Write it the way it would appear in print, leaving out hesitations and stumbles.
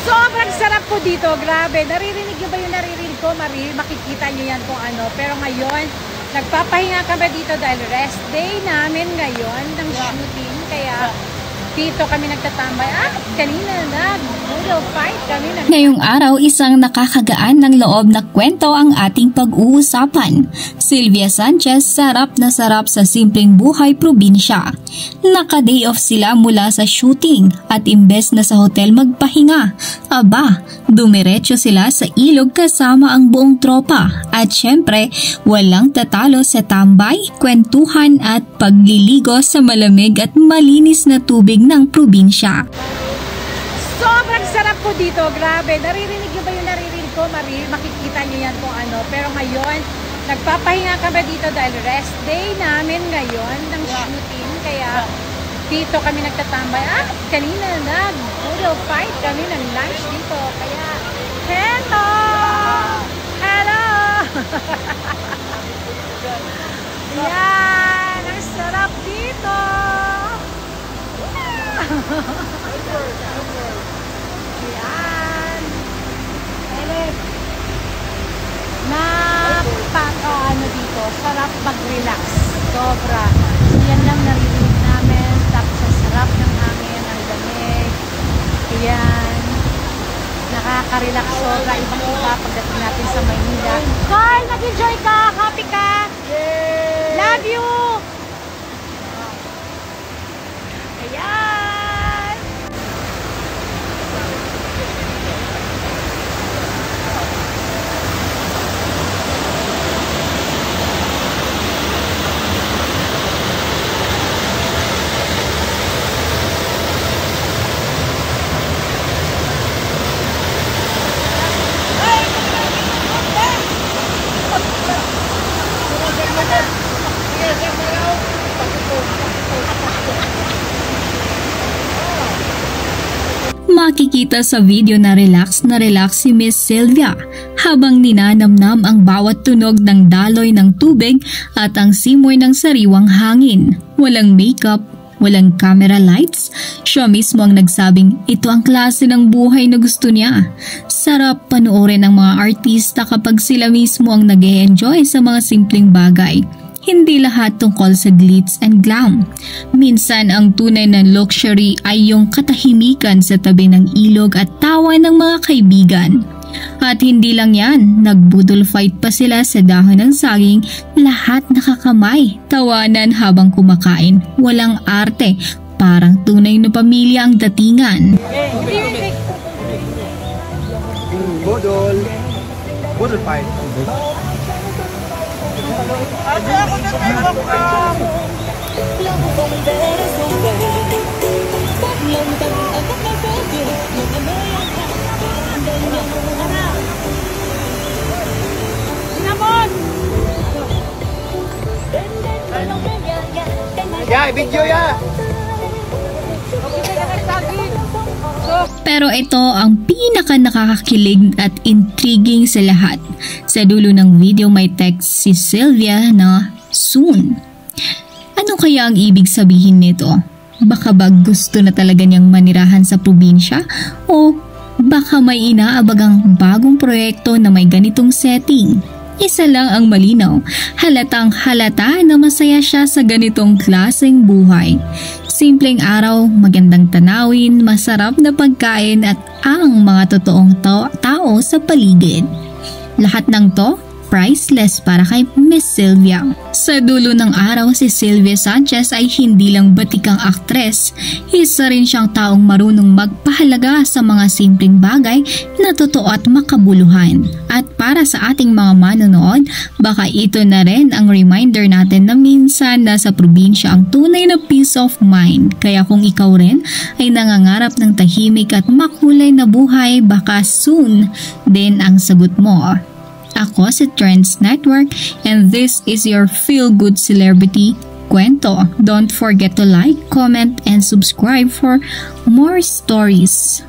Sobrang sarap po dito, grabe. Naririnig nyo ba yung naririnig ko? Makikita nyo yan kung ano. Pero ngayon, nagpapahinga kami dito dahil rest day namin ngayon ng shooting. Kaya dito kami nagtatambay. Kanina noodle fight kami. Ngayong araw, isang nakakagaan ng loob na kwento ang ating pag-uusapan. Sylvia Sanchez, sarap na sarap sa simpleng buhay probinsya. Naka-day off sila mula sa shooting at imbes na sa hotel magpahinga, dumiretso sila sa ilog kasama ang buong tropa. At syempre, walang tatalo sa tambay, kwentuhan at pagliligo sa malamig at malinis na tubig ng probinsya. Sobrang sarap po dito, grabe. Naririnig nyo ba yung naririnig ko? Makikita nyo yan kung ano. Pero ngayon, nagpapahinga kami dito dahil rest day namin ngayon ng shooting. Kaya dito kami nagtatambay. Kanina noodle fight kami ng lunch dito. Kaya, hello! Yan! Ang sarap dito! Yan! Napaka-ano dito, sarap mag-relax. Sobra. Yan lang naririnig namin. Tapos ang sarap ng hangin, ang lamig. Yan. Nakaka-relax sobra. Ibang-iba pagdating natin sa Maynila. Carl, nag-enjoy ka? Happy ka? Love you! Ayan! Makikita sa video na relax si Miss Sylvia habang ninanamnam ang bawat tunog ng daloy ng tubig at ang simoy ng sariwang hangin. Walang makeup, walang camera lights. Siya mismo ang nagsabing ito ang klase ng buhay na gusto niya. Sarap panoorin ng mga artista kapag sila mismo ang nag-e-enjoy sa mga simpleng bagay. Hindi lahat tungkol sa glitz and glam. Minsan ang tunay na luxury ay yung katahimikan sa tabi ng ilog at tawa ng mga kaibigan. At hindi lang yan, nagbudol fight pa sila sa dahon ng saging, lahat nakakamay, tawanan habang kumakain. Walang arte, parang tunay na pamilya ang datingan. Budol fight. Ate, ako na tayo ka! Sinamon! Video ya! Pero ito ang pinaka nakakakilig at intriguing sa lahat. Sa dulo ng video may text si Sylvia na soon. Ano kaya ang ibig sabihin nito? Baka ba gusto na talaga niyang manirahan sa probinsya? O baka may inaabagang bagong proyekto na may ganitong setting? Isa lang ang malinaw, halatang halata na masaya siya sa ganitong klaseng buhay. Simpleng araw, magandang tanawin, masarap na pagkain at ang mga totoong tao sa paligid. Lahat ng to, priceless para kay Miss Sylvia. Sa dulo ng araw, si Sylvia Sanchez ay hindi lang batikang aktres, isa rin siyang taong marunong magpahalaga sa mga simpleng bagay na totoo at makabuluhan. At para sa ating mga manonood, baka ito na rin ang reminder natin na minsan nasa probinsya ang tunay na peace of mind. Kaya kung ikaw rin ay nangangarap ng tahimik at makulay na buhay, baka soon din ang sagot mo. Ako si Trends Network and this is your Feel Good Celebrity Kwento. Don't forget to like, comment, and subscribe for more stories.